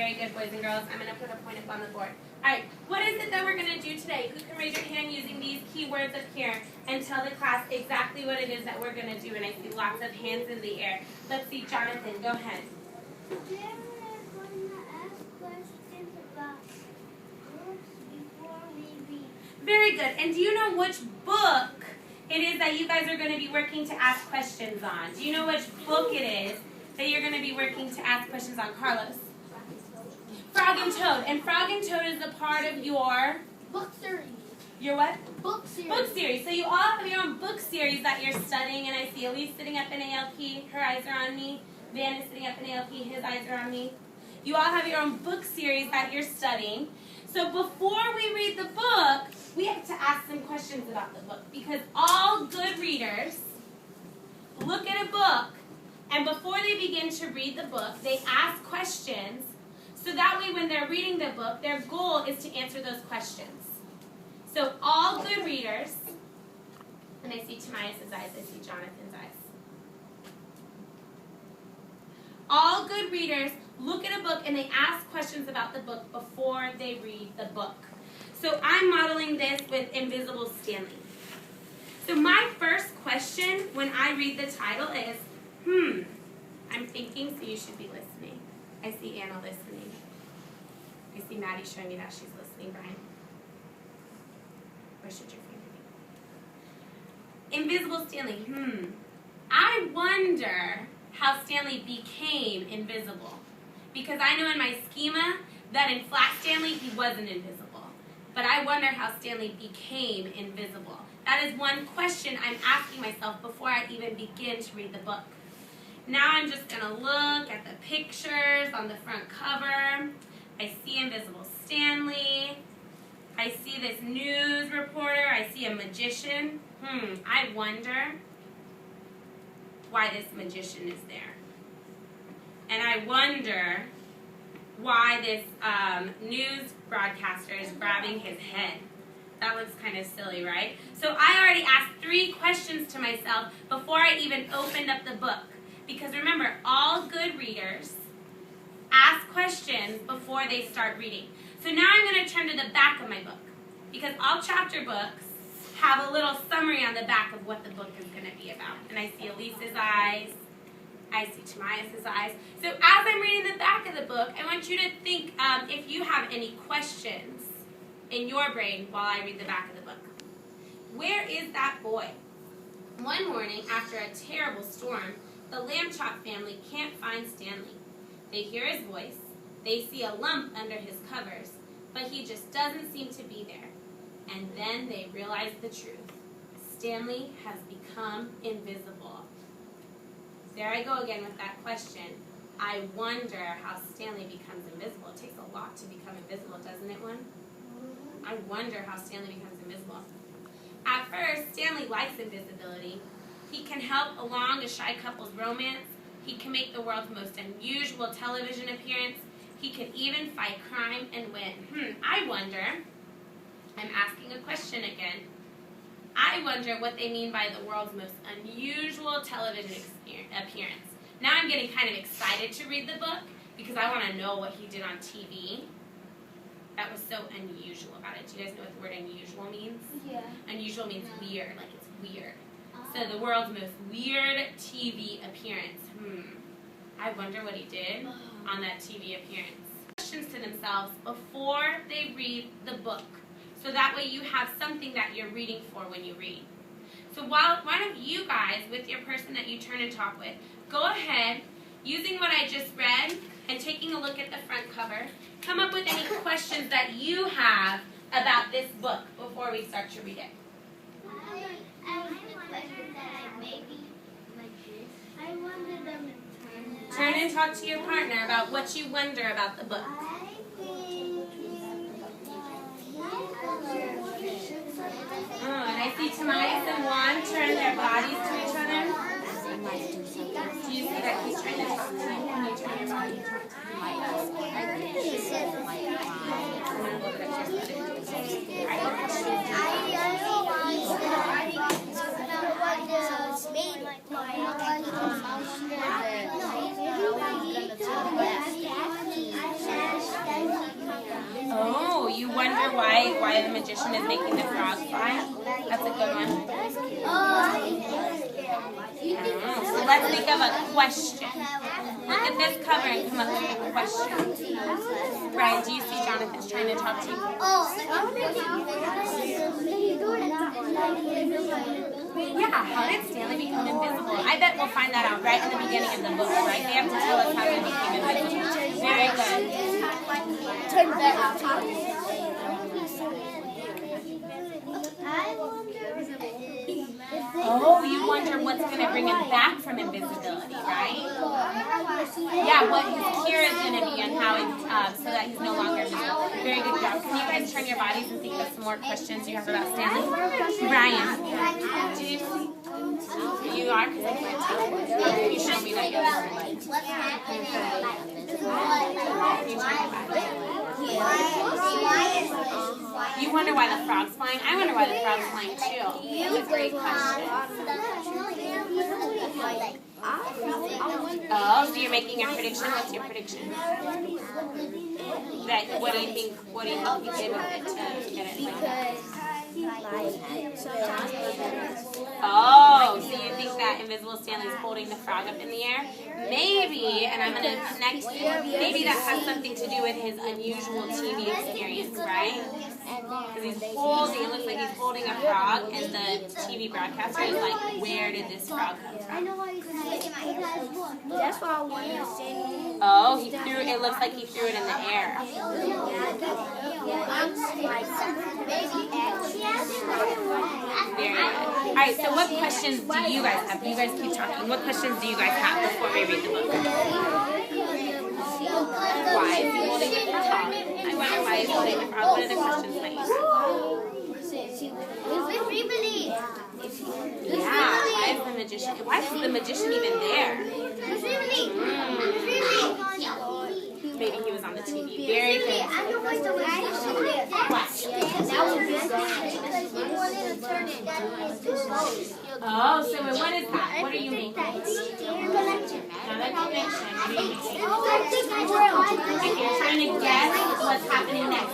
Very good, boys and girls. I'm going to put a point up on the board. All right, what is it that we're going to do today? Who can raise your hand using these keywords up here and tell the class exactly what it is that we're going to do? And I see lots of hands in the air. Let's see, Jonathan, go ahead. Today we're going to ask questions about books before we read. Very good. And do you know which book it is that you guys are going to be working to ask questions on? Do you know which book it is that you're going to be working to ask questions on, Carlos? Frog and Toad. And Frog and Toad is a part of your... Book series. Your what? Book series. Book series. So you all have your own book series that you're studying, and I see Elise sitting up in ALP. Her eyes are on me. Van is sitting up in ALP. His eyes are on me. You all have your own book series that you're studying. So before we read the book, we have to ask some questions about the book, because all good readers look at a book, and before they begin to read the book, they ask questions, so that way when they're reading the book, their goal is to answer those questions. So all good readers, and I see Tobias's eyes, I see Jonathan's eyes. All good readers look at a book and they ask questions about the book before they read the book. So I'm modeling this with Invisible Stanley. So my first question when I read the title is, I'm thinking, so you should be listening. I see Anna listening. I see Maddie showing me that she's listening, Brian. Where should your finger be? Invisible Stanley, I wonder how Stanley became invisible. Because I know in my schema that in Flat Stanley he wasn't invisible. But I wonder how Stanley became invisible. That is one question I'm asking myself before I even begin to read the book. Now I'm just going to look at the pictures on the front cover. I see Invisible Stanley. I see this news reporter. I see a magician. I wonder why this magician is there. And I wonder why this news broadcaster is grabbing his head. That looks kind of silly, right? So I already asked 3 questions to myself before I even opened up the book. Because remember, all good readers ask questions before they start reading. So now I'm going to turn to the back of my book. Because all chapter books have a little summary on the back of what the book is going to be about. And I see Elise's eyes. I see Tobias's eyes. So as I'm reading the back of the book, I want you to think if you have any questions in your brain while I read the back of the book. Where is that boy? One morning, after a terrible storm, the Lamb Chop family can't find Stanley. They hear his voice. They see a lump under his covers, but he just doesn't seem to be there. And then they realize the truth. Stanley has become invisible. There I go again with that question. I wonder how Stanley becomes invisible. It takes a lot to become invisible, doesn't it, one? I wonder how Stanley becomes invisible. At first, Stanley likes invisibility. He can help along a shy couple's romance. He can make the world's most unusual television appearance. He can even fight crime and win. I wonder, I'm asking a question again. I wonder what they mean by the world's most unusual television appearance. Now I'm getting kind of excited to read the book because I want to know what he did on TV. That was so unusual about it. Do you guys know what the word unusual means? Yeah. Unusual means weird, like it's weird. So the world's most weird TV appearance. I wonder what he did on that TV appearance. Questions to themselves before they read the book. So that way you have something that you're reading for when you read. So why don't you guys, with your person that you turn and talk with, go ahead, using what I just read and taking a look at the front cover, come up with any questions that you have about this book before we start to read it. Turn and talk to your partner about what you wonder about the book. And I see Tobias and Juan turn their bodies to each other. Do you see that he's trying to talk to you? Can you turn your body? wonder why the magician is making the frog fly? That's a good one. So let's think of a question. Look at this cover and come up with a question. Brian, do you see Jonathan's trying to talk to you? Yeah, how did Stanley become invisible? I bet we'll find that out right in the beginning of the book, right? They have to tell us how he became invisible. Very good. Turn back. Oh, you wonder what's going to bring him back from invisibility, right? Yeah, what his cure is going to be and how so that he's no longer invisible. Very good job. Can you guys turn your bodies and think of some more questions you have about Stanley? Ryan, you are? Because I can't tell. You show me that you're listening. You wonder why the frog's flying? I wonder why the frog's flying too. That's a great question. Oh, so you're making a prediction? What's your prediction? That what do you think he did with it to get it like that? Oh, so you think that Invisible Stanley's holding the frog up in the air? Maybe, and I'm going to connect it. Maybe that has something to do with his unusual TV experience, right? Because it looks like he's holding a frog, and the TV broadcaster is like, where did this frog come from? That's why I wanted to say. Oh, it looks like he threw it in the air. Very good. All right, so what questions do you guys have? You guys keep talking. What questions do you guys have before we read the book? Why is he holding the frog? I wonder why he's holding the frog. What other questions might you have? Yeah, why is the magician even there? Maybe he was on the TV. Very good. What? Oh, so what is that? What are you making? Another connection. What are you making? If you're trying to guess what's happening next.